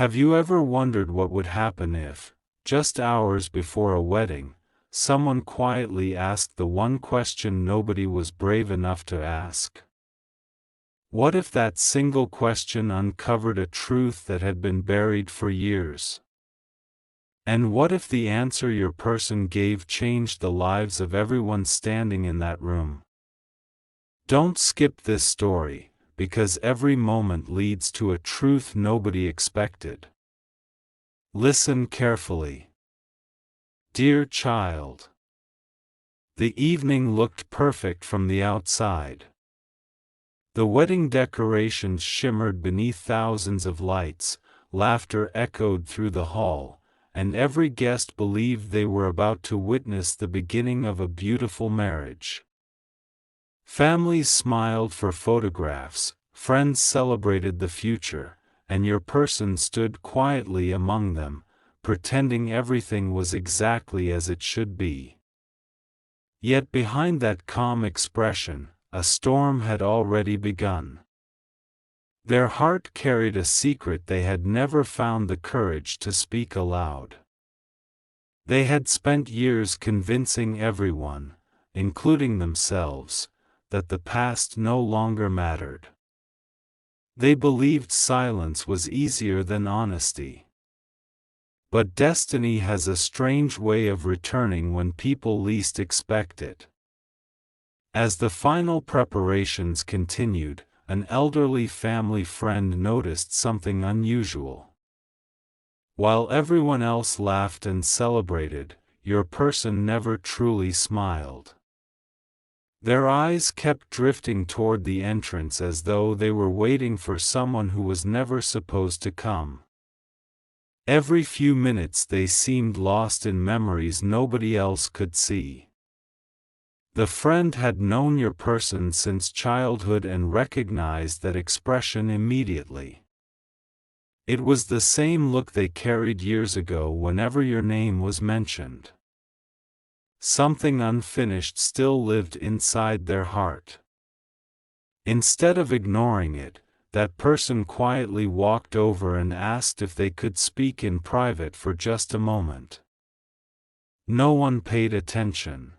Have you ever wondered what would happen if, just hours before a wedding, someone quietly asked the one question nobody was brave enough to ask? What if that single question uncovered a truth that had been buried for years? And what if the answer your person gave changed the lives of everyone standing in that room? Don't skip this story, because every moment leads to a truth nobody expected. Listen carefully. Dear child. The evening looked perfect from the outside. The wedding decorations shimmered beneath thousands of lights, laughter echoed through the hall, and every guest believed they were about to witness the beginning of a beautiful marriage. Families smiled for photographs, friends celebrated the future, and your person stood quietly among them, pretending everything was exactly as it should be. Yet behind that calm expression, a storm had already begun. Their heart carried a secret they had never found the courage to speak aloud. They had spent years convincing everyone, including themselves, that the past no longer mattered. They believed silence was easier than honesty. But destiny has a strange way of returning when people least expect it. As the final preparations continued, an elderly family friend noticed something unusual. While everyone else laughed and celebrated, your person never truly smiled. Their eyes kept drifting toward the entrance as though they were waiting for someone who was never supposed to come. Every few minutes they seemed lost in memories nobody else could see. The friend had known your person since childhood and recognized that expression immediately. It was the same look they carried years ago whenever your name was mentioned. Something unfinished still lived inside their heart. Instead of ignoring it, that person quietly walked over and asked if they could speak in private for just a moment. No one paid attention.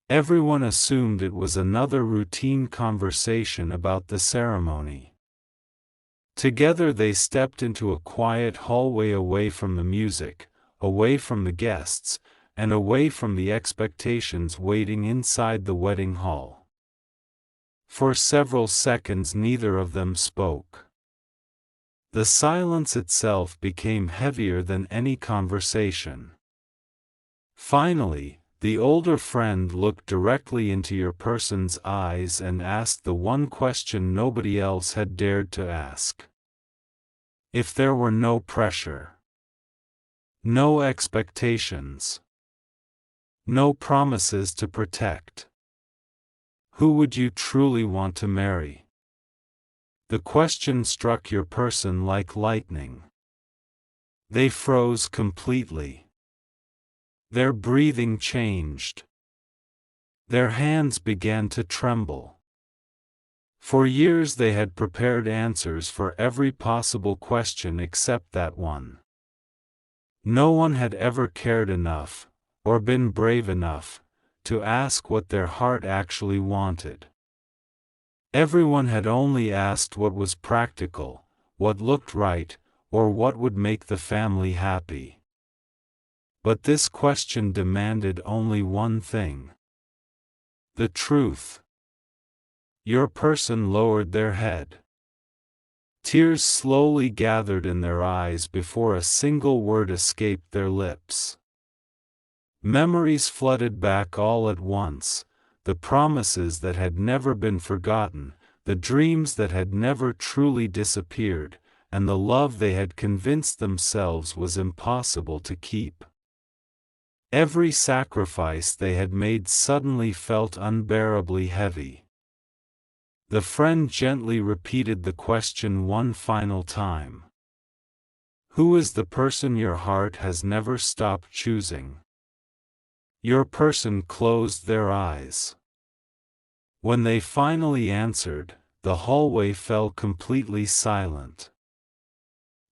Everyone assumed it was another routine conversation about the ceremony. Together they stepped into a quiet hallway away from the music, away from the guests, and away from the expectations waiting inside the wedding hall. For several seconds neither of them spoke. The silence itself became heavier than any conversation. Finally, the older friend looked directly into your person's eyes and asked the one question nobody else had dared to ask. If there were no pressure, no expectations, no promises to protect, who would you truly want to marry? The question struck your person like lightning. They froze completely. Their breathing changed. Their hands began to tremble. For years they had prepared answers for every possible question except that one. No one had ever cared enough, or been brave enough, to ask what their heart actually wanted. Everyone had only asked what was practical, what looked right, or what would make the family happy. But this question demanded only one thing: the truth. Your person lowered their head. Tears slowly gathered in their eyes before a single word escaped their lips. Memories flooded back all at once, the promises that had never been forgotten, the dreams that had never truly disappeared, and the love they had convinced themselves was impossible to keep. Every sacrifice they had made suddenly felt unbearably heavy. The friend gently repeated the question one final time. Who is the person your heart has never stopped choosing? Your person closed their eyes. When they finally answered, the hallway fell completely silent.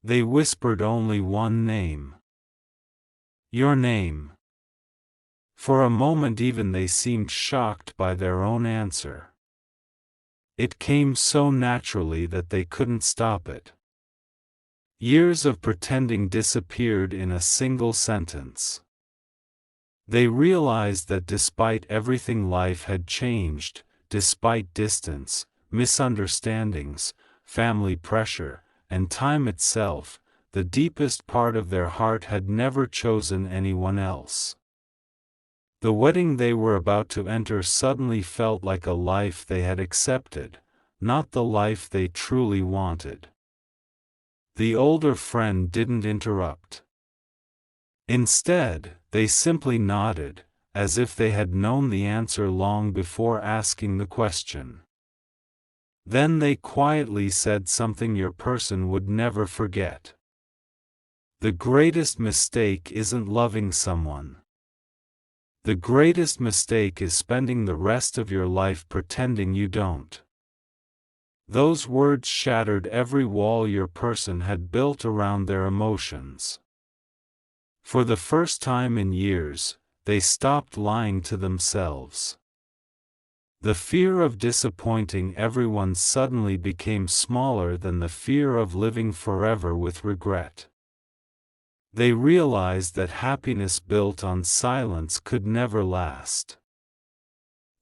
They whispered only one name. Your name. For a moment even they seemed shocked by their own answer. It came so naturally that they couldn't stop it. Years of pretending disappeared in a single sentence. They realized that despite everything, life had changed, despite distance, misunderstandings, family pressure, and time itself, the deepest part of their heart had never chosen anyone else. The wedding they were about to enter suddenly felt like a life they had accepted, not the life they truly wanted. The older friend didn't interrupt. Instead, they simply nodded, as if they had known the answer long before asking the question. Then they quietly said something your person would never forget. The greatest mistake isn't loving someone. The greatest mistake is spending the rest of your life pretending you don't. Those words shattered every wall your person had built around their emotions. For the first time in years, they stopped lying to themselves. The fear of disappointing everyone suddenly became smaller than the fear of living forever with regret. They realized that happiness built on silence could never last.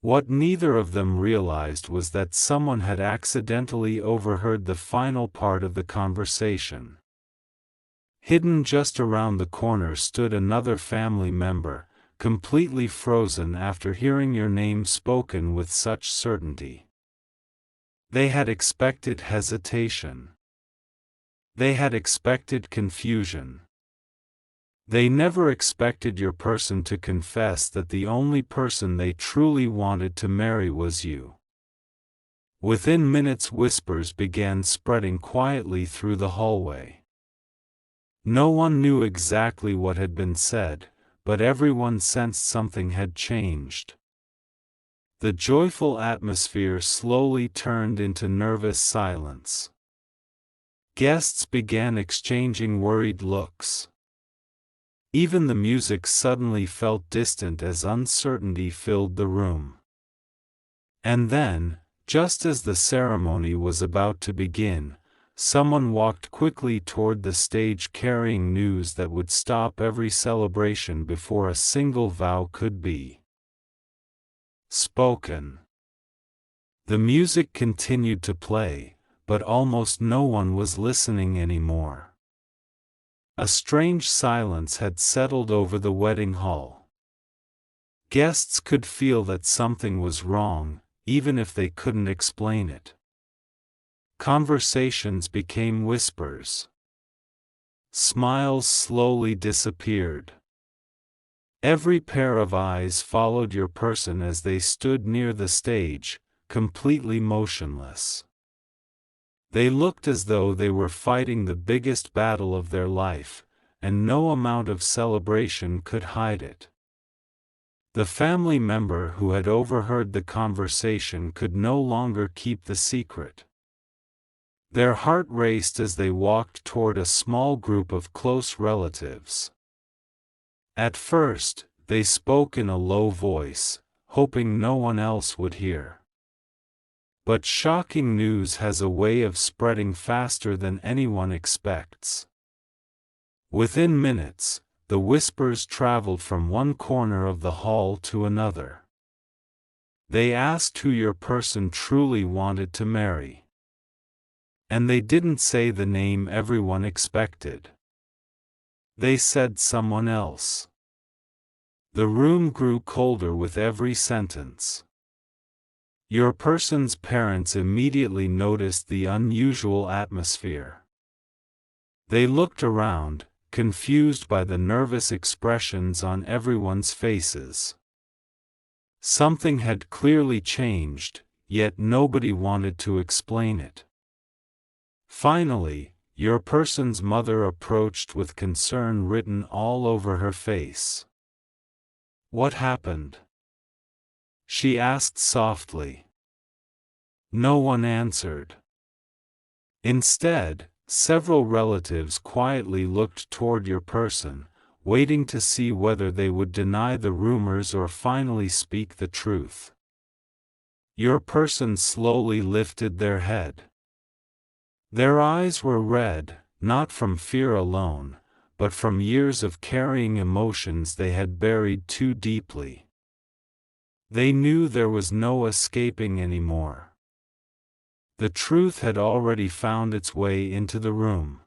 What neither of them realized was that someone had accidentally overheard the final part of the conversation. Hidden just around the corner stood another family member, completely frozen after hearing your name spoken with such certainty. They had expected hesitation. They had expected confusion. They never expected your person to confess that the only person they truly wanted to marry was you. Within minutes, whispers began spreading quietly through the hallway. No one knew exactly what had been said, but everyone sensed something had changed. The joyful atmosphere slowly turned into nervous silence. Guests began exchanging worried looks. Even the music suddenly felt distant as uncertainty filled the room. And then, just as the ceremony was about to begin, someone walked quickly toward the stage carrying news that would stop every celebration before a single vow could be spoken. The music continued to play, but almost no one was listening anymore. A strange silence had settled over the wedding hall. Guests could feel that something was wrong, even if they couldn't explain it. Conversations became whispers. Smiles slowly disappeared. Every pair of eyes followed your person as they stood near the stage, completely motionless. They looked as though they were fighting the biggest battle of their life, and no amount of celebration could hide it. The family member who had overheard the conversation could no longer keep the secret. Their heart raced as they walked toward a small group of close relatives. At first, they spoke in a low voice, hoping no one else would hear. But shocking news has a way of spreading faster than anyone expects. Within minutes, the whispers traveled from one corner of the hall to another. They asked who your person truly wanted to marry. And they didn't say the name everyone expected. They said someone else. The room grew colder with every sentence. Your person's parents immediately noticed the unusual atmosphere. They looked around, confused by the nervous expressions on everyone's faces. Something had clearly changed, yet nobody wanted to explain it. Finally, your person's mother approached with concern written all over her face. "What happened?" she asked softly. No one answered. Instead, Several relatives quietly looked toward your person, waiting to see whether they would deny the rumors or finally speak the truth. Your person slowly lifted their head. Their eyes were red, not from fear alone, but from years of carrying emotions they had buried too deeply. They knew there was no escaping anymore. The truth had already found its way into the room.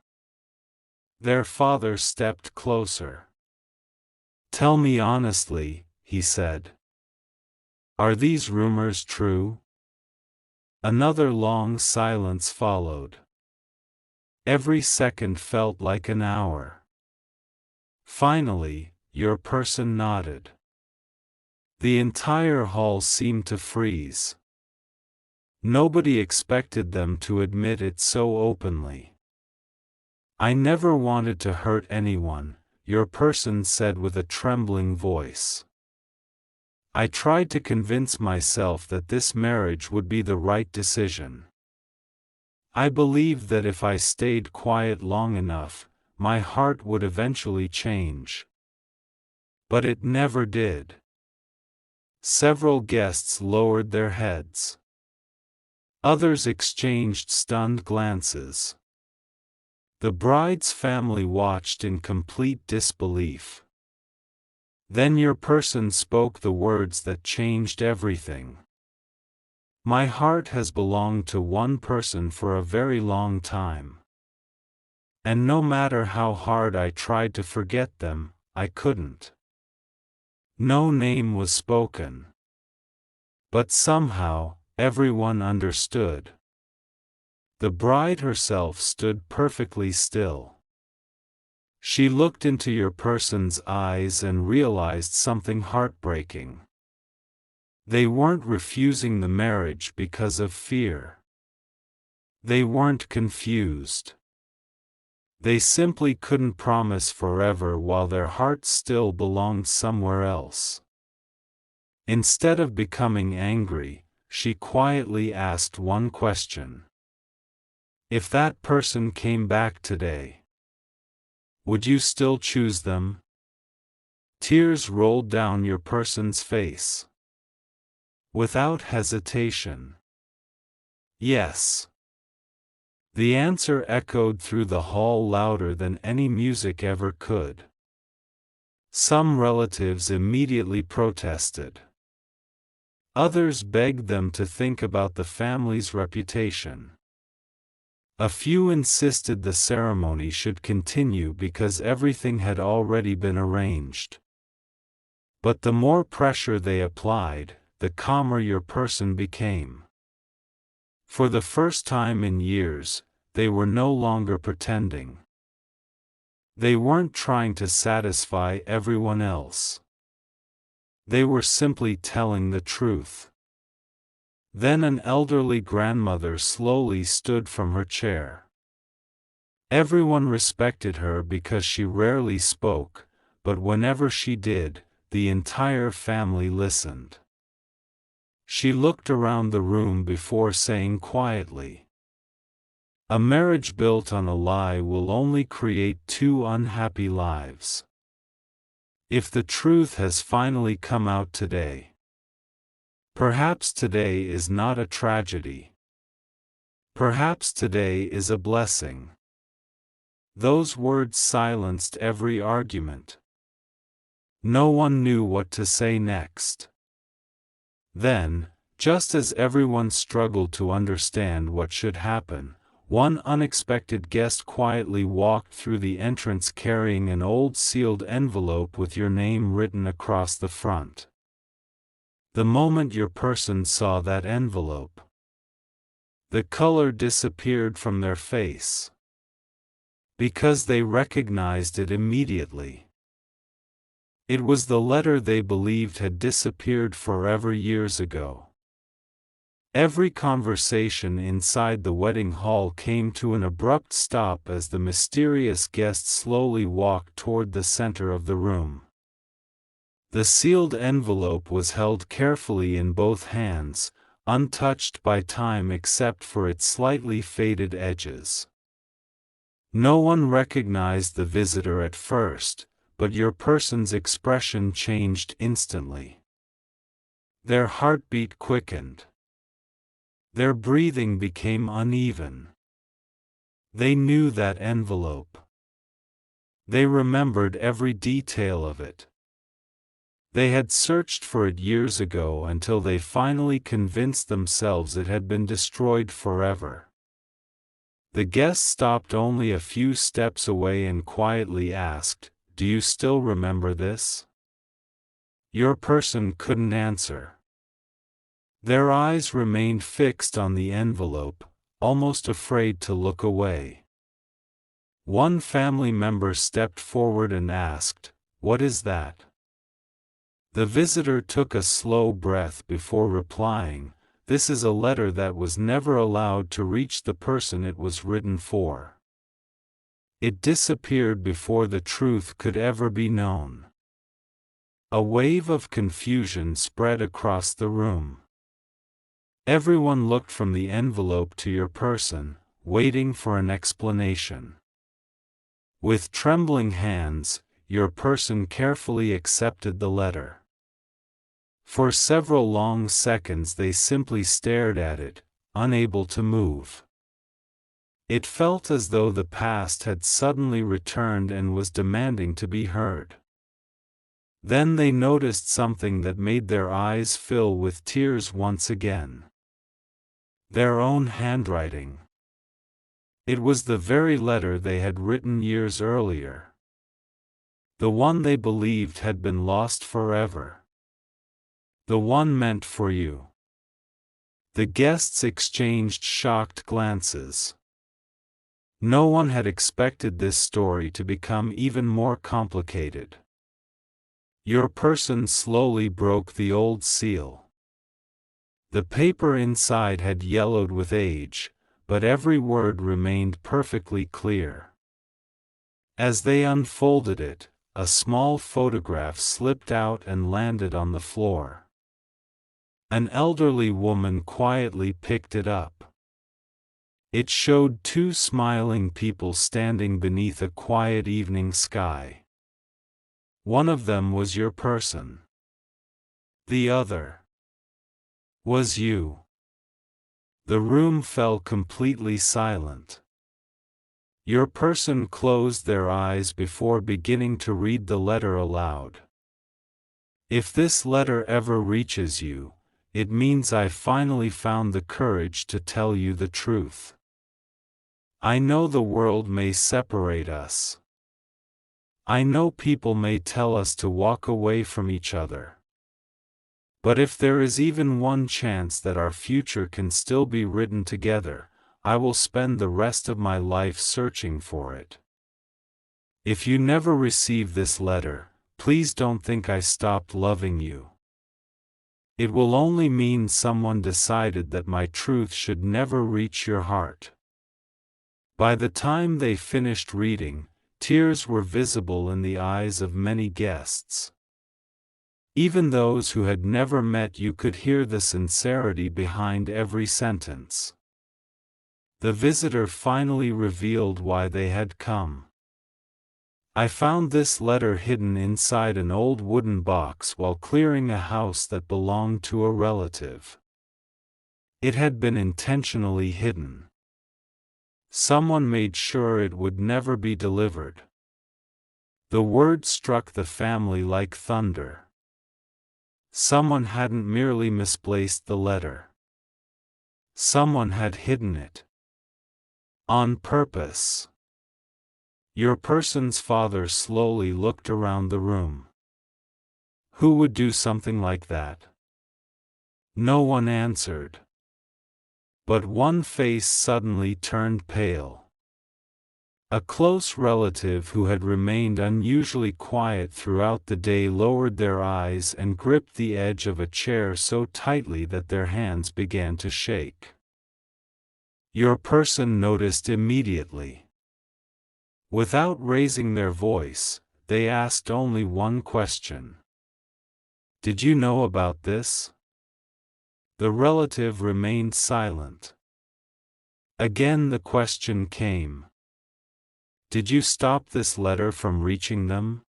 Their father stepped closer. "Tell me honestly," he said. "Are these rumors true?" Another long silence followed. Every second felt like an hour. Finally, your person nodded. The entire hall seemed to freeze. Nobody expected them to admit it so openly. "I never wanted to hurt anyone," your person said with a trembling voice. "I tried to convince myself that this marriage would be the right decision. I believed that if I stayed quiet long enough, my heart would eventually change. But it never did." Several guests lowered their heads. Others exchanged stunned glances. The bride's family watched in complete disbelief. Then your person spoke the words that changed everything. "My heart has belonged to one person for a very long time. And no matter how hard I tried to forget them, I couldn't." No name was spoken. But somehow, everyone understood. The bride herself stood perfectly still. She looked into your person's eyes and realized something heartbreaking. They weren't refusing the marriage because of fear. They weren't confused. They simply couldn't promise forever while their hearts still belonged somewhere else. Instead of becoming angry, she quietly asked one question. "If that person came back today, would you still choose them?" Tears rolled down your person's face. Without hesitation. "Yes." The answer echoed through the hall louder than any music ever could. Some relatives immediately protested. Others begged them to think about the family's reputation. A few insisted the ceremony should continue because everything had already been arranged. But the more pressure they applied, the calmer your person became. For the first time in years, they were no longer pretending. They weren't trying to satisfy everyone else. They were simply telling the truth. Then an elderly grandmother slowly stood from her chair. Everyone respected her because she rarely spoke, but whenever she did, the entire family listened. She looked around the room before saying quietly, "A marriage built on a lie will only create two unhappy lives. If the truth has finally come out today, perhaps today is not a tragedy. Perhaps today is a blessing." Those words silenced every argument. No one knew what to say next. Then, just as everyone struggled to understand what should happen, one unexpected guest quietly walked through the entrance carrying an old sealed envelope with your name written across the front. The moment your person saw that envelope, the color disappeared from their face. Because they recognized it immediately. It was the letter they believed had disappeared forever years ago. Every conversation inside the wedding hall came to an abrupt stop as the mysterious guest slowly walked toward the center of the room. The sealed envelope was held carefully in both hands, untouched by time except for its slightly faded edges. No one recognized the visitor at first, but your person's expression changed instantly. Their heartbeat quickened. Their breathing became uneven. They knew that envelope. They remembered every detail of it. They had searched for it years ago until they finally convinced themselves it had been destroyed forever. The guest stopped only a few steps away and quietly asked, "Do you still remember this?" Your person couldn't answer. Their eyes remained fixed on the envelope, almost afraid to look away. One family member stepped forward and asked, "What is that?" The visitor took a slow breath before replying, "This is a letter that was never allowed to reach the person it was written for. It disappeared before the truth could ever be known." A wave of confusion spread across the room. Everyone looked from the envelope to your person, waiting for an explanation. With trembling hands, your person carefully accepted the letter. For several long seconds they simply stared at it, unable to move. It felt as though the past had suddenly returned and was demanding to be heard. Then they noticed something that made their eyes fill with tears once again. Their own handwriting. It was the very letter they had written years earlier. The one they believed had been lost forever. The one meant for you. The guests exchanged shocked glances. No one had expected this story to become even more complicated. Your person slowly broke the old seal. The paper inside had yellowed with age, but every word remained perfectly clear. As they unfolded it, a small photograph slipped out and landed on the floor. An elderly woman quietly picked it up. It showed two smiling people standing beneath a quiet evening sky. One of them was your person. The other was you. The room fell completely silent. Your person closed their eyes before beginning to read the letter aloud. "If this letter ever reaches you, it means I finally found the courage to tell you the truth. I know the world may separate us. I know people may tell us to walk away from each other. But if there is even one chance that our future can still be written together, I will spend the rest of my life searching for it. If you never receive this letter, please don't think I stopped loving you. It will only mean someone decided that my truth should never reach your heart." By the time they finished reading, tears were visible in the eyes of many guests. Even those who had never met you could hear the sincerity behind every sentence. The visitor finally revealed why they had come. "I found this letter hidden inside an old wooden box while clearing a house that belonged to a relative. It had been intentionally hidden. Someone made sure it would never be delivered." The word struck the family like thunder. Someone hadn't merely misplaced the letter. Someone had hidden it. On purpose. Your person's father slowly looked around the room. Who would do something like that? No one answered. But one face suddenly turned pale. A close relative who had remained unusually quiet throughout the day lowered their eyes and gripped the edge of a chair so tightly that their hands began to shake. Your person noticed immediately. Without raising their voice, they asked only one question. "Did you know about this?" The relative remained silent. Again the question came. Did you stop this letter from reaching them?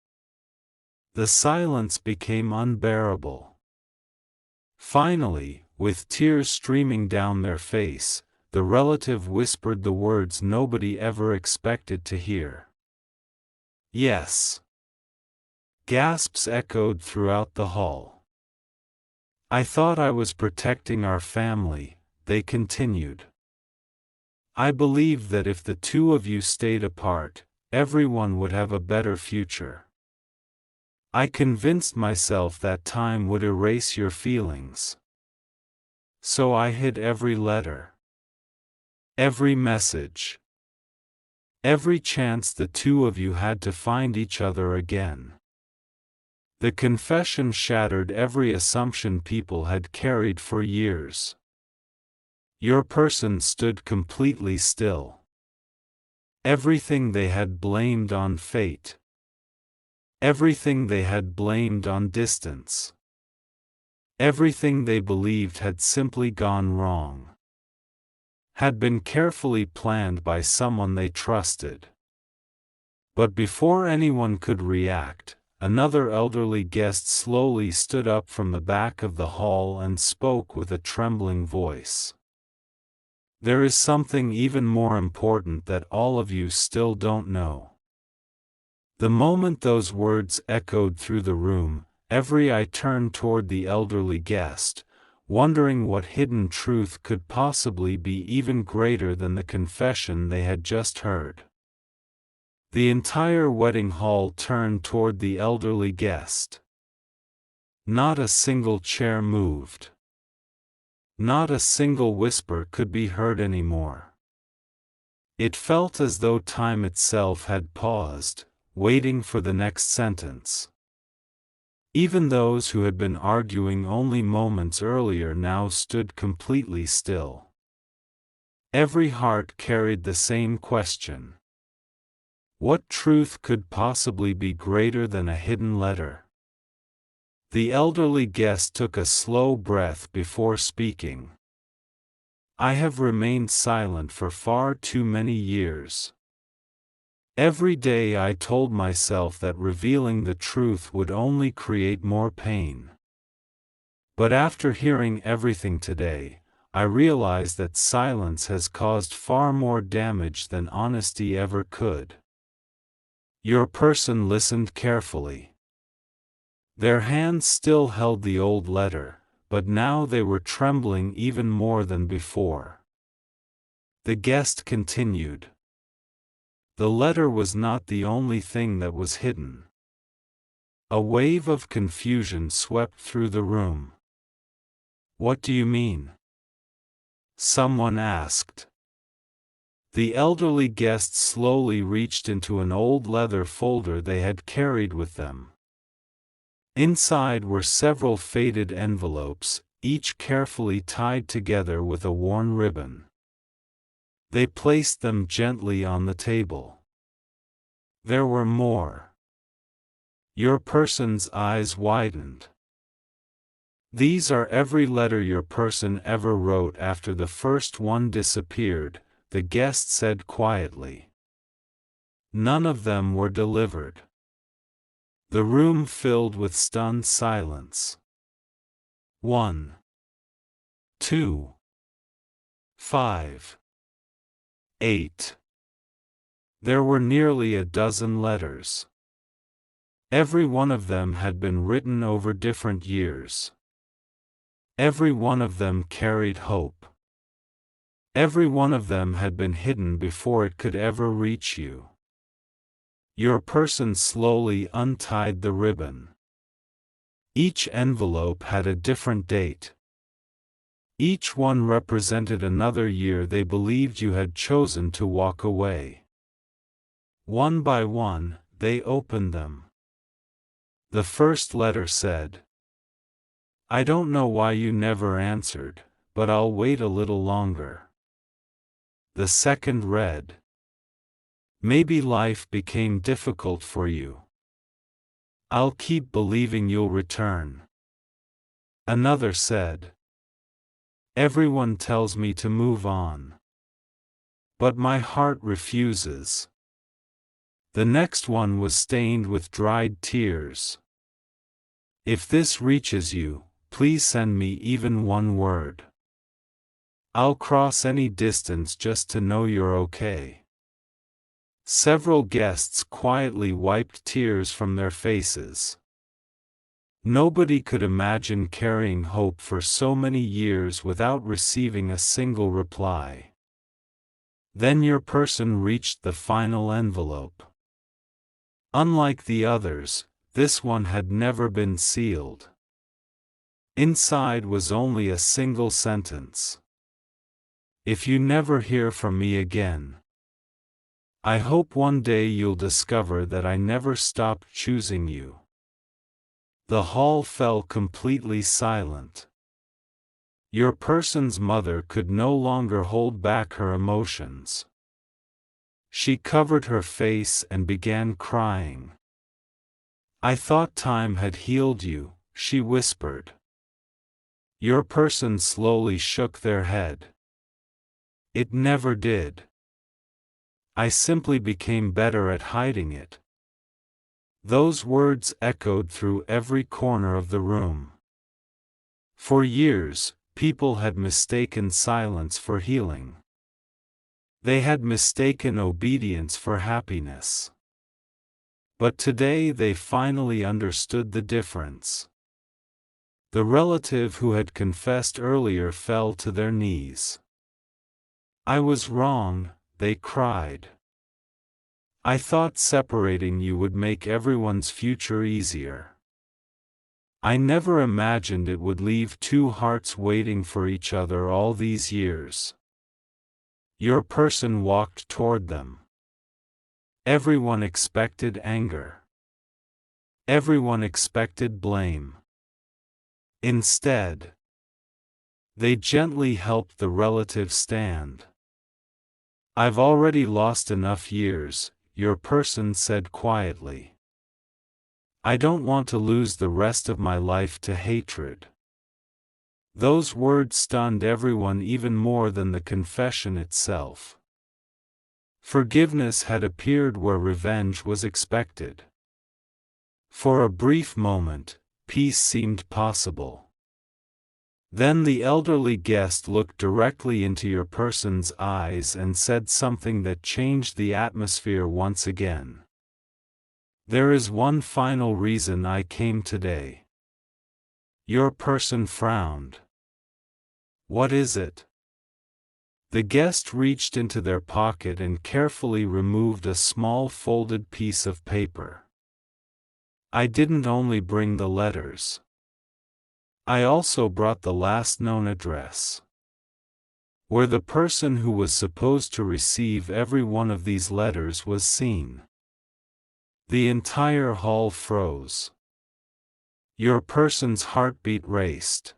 The silence became unbearable. Finally, with tears streaming down their face, the relative whispered the words nobody ever expected to hear. Yes. Gasps echoed throughout the hall. I thought I was protecting our family, they continued. I believed that if the two of you stayed apart, everyone would have a better future. I convinced myself that time would erase your feelings. So I hid every letter, every message, every chance the two of you had to find each other again. The confession shattered every assumption people had carried for years. Your person stood completely still. Everything they had blamed on fate. Everything they had blamed on distance. Everything they believed had simply gone wrong. Had been carefully planned by someone they trusted. But before anyone could react, another elderly guest slowly stood up from the back of the hall and spoke with a trembling voice. There is something even more important that all of you still don't know. The moment those words echoed through the room, every eye turned toward the elderly guest, wondering what hidden truth could possibly be even greater than the confession they had just heard. The entire wedding hall turned toward the elderly guest. Not a single chair moved. Not a single whisper could be heard anymore. It felt as though time itself had paused, waiting for the next sentence. Even those who had been arguing only moments earlier now stood completely still. Every heart carried the same question. What truth could possibly be greater than a hidden letter? The elderly guest took a slow breath before speaking. I have remained silent for far too many years. Every day I told myself that revealing the truth would only create more pain. But after hearing everything today, I realize that silence has caused far more damage than honesty ever could. Your person listened carefully. Their hands still held the old letter, but now they were trembling even more than before. The guest continued. The letter was not the only thing that was hidden. A wave of confusion swept through the room. What do you mean? Someone asked. The elderly guest slowly reached into an old leather folder they had carried with them. Inside were several faded envelopes, each carefully tied together with a worn ribbon. They placed them gently on the table. There were more. Your person's eyes widened. These are every letter your person ever wrote after the first one disappeared, the guest said quietly. None of them were delivered. The room filled with stunned silence. 1, 2, 5, 8. There were nearly a dozen letters. Every one of them had been written over different years. Every one of them carried hope. Every one of them had been hidden before it could ever reach you. Your person slowly untied the ribbon. Each envelope had a different date. Each one represented another year they believed you had chosen to walk away. One by one, they opened them. The first letter said, I don't know why you never answered, but I'll wait a little longer. The second read, maybe life became difficult for you. I'll keep believing you'll return. Another said, everyone tells me to move on. But my heart refuses. The next one was stained with dried tears. If this reaches you, please send me even one word. I'll cross any distance just to know you're okay. Several guests quietly wiped tears from their faces. Nobody could imagine carrying hope for so many years without receiving a single reply. Then your person reached the final envelope. Unlike the others, this one had never been sealed. Inside was only a single sentence. If you never hear from me again, I hope one day you'll discover that I never stopped choosing you. The hall fell completely silent. Your person's mother could no longer hold back her emotions. She covered her face and began crying. I thought time had healed you, she whispered. Your person slowly shook their head. It never did. I simply became better at hiding it. Those words echoed through every corner of the room. For years, people had mistaken silence for healing. They had mistaken obedience for happiness. But today they finally understood the difference. The relative who had confessed earlier fell to their knees. I was wrong, they cried. I thought separating you would make everyone's future easier. I never imagined it would leave two hearts waiting for each other all these years. Your person walked toward them. Everyone expected anger. Everyone expected blame. Instead, they gently helped the relative stand. I've already lost enough years, your person said quietly. I don't want to lose the rest of my life to hatred. Those words stunned everyone even more than the confession itself. Forgiveness had appeared where revenge was expected. For a brief moment, peace seemed possible. Then the elderly guest looked directly into your person's eyes and said something that changed the atmosphere once again. There is one final reason I came today. Your person frowned. What is it? The guest reached into their pocket and carefully removed a small folded piece of paper. I didn't only bring the letters. I also brought the last known address. Where the person who was supposed to receive every one of these letters was seen. The entire hall froze. Your person's heartbeat raced.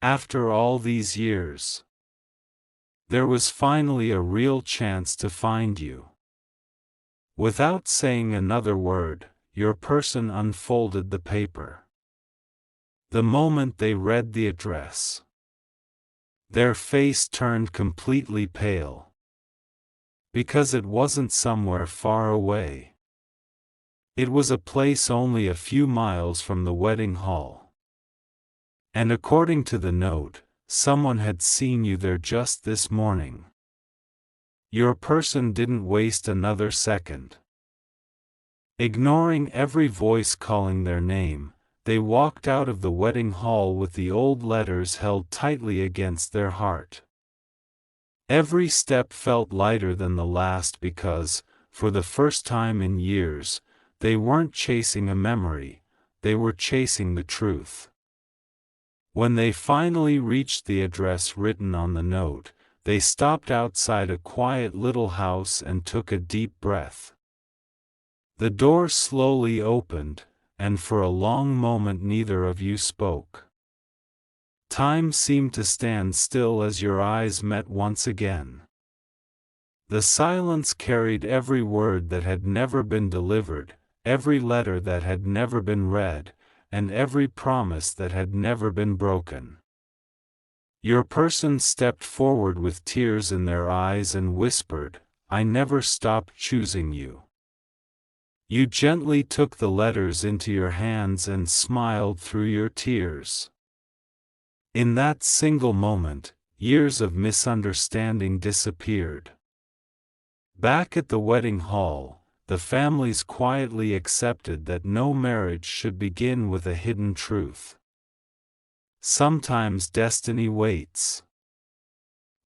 After all these years, there was finally a real chance to find you. Without saying another word, your person unfolded the paper. The moment they read the address, their face turned completely pale. Because it wasn't somewhere far away. It was a place only a few miles from the wedding hall. And according to the note, someone had seen you there just this morning. Your person didn't waste another second. Ignoring every voice calling their name, they walked out of the wedding hall with the old letters held tightly against their heart. Every step felt lighter than the last because, for the first time in years, they weren't chasing a memory, they were chasing the truth. When they finally reached the address written on the note, they stopped outside a quiet little house and took a deep breath. The door slowly opened, and for a long moment neither of you spoke. Time seemed to stand still as your eyes met once again. The silence carried every word that had never been delivered, every letter that had never been read, and every promise that had never been broken. Your person stepped forward with tears in their eyes and whispered, "I never stopped choosing you." You gently took the letters into your hands and smiled through your tears. In that single moment, years of misunderstanding disappeared. Back at the wedding hall, the families quietly accepted that no marriage should begin with a hidden truth. Sometimes destiny waits.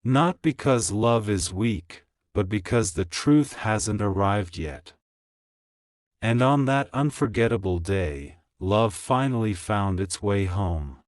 Not because love is weak, but because the truth hasn't arrived yet. And on that unforgettable day, love finally found its way home.